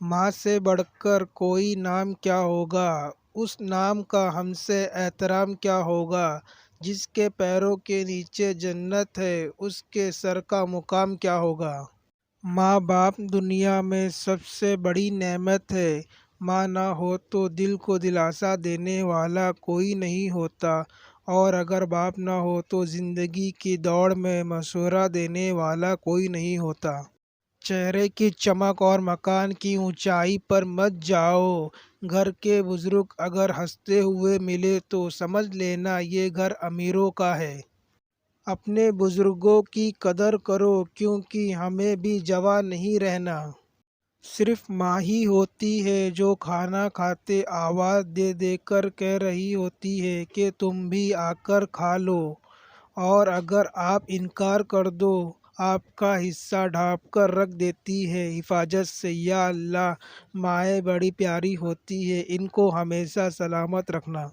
ماں سے بڑھ کر کوئی نام کیا ہوگا، اس نام کا ہم سے احترام کیا ہوگا، جس کے پیروں کے نیچے جنت ہے اس کے سر کا مقام کیا ہوگا۔ ماں باپ دنیا میں سب سے بڑی نعمت ہے۔ ماں نہ ہو تو دل کو دلاسا دینے والا کوئی نہیں ہوتا، اور اگر باپ نہ ہو تو زندگی کی دوڑ میں مشورہ دینے والا کوئی نہیں ہوتا۔ چہرے کی چمک اور مکان کی اونچائی پر مت جاؤ، گھر کے بزرگ اگر ہنستے ہوئے ملے تو سمجھ لینا یہ گھر امیروں کا ہے۔ اپنے بزرگوں کی قدر کرو کیونکہ ہمیں بھی جوان نہیں رہنا۔ صرف ماں ہی ہوتی ہے جو کھانا کھاتے آواز دے دے کر کہہ رہی ہوتی ہے کہ تم بھی آ کر کھا لو، اور اگر آپ انکار کر دو آپ کا حصہ ڈھانپ کر رکھ دیتی ہے حفاظت سے۔ یا اللہ، مائیں بڑی پیاری ہوتی ہیں، ان کو ہمیشہ سلامت رکھنا۔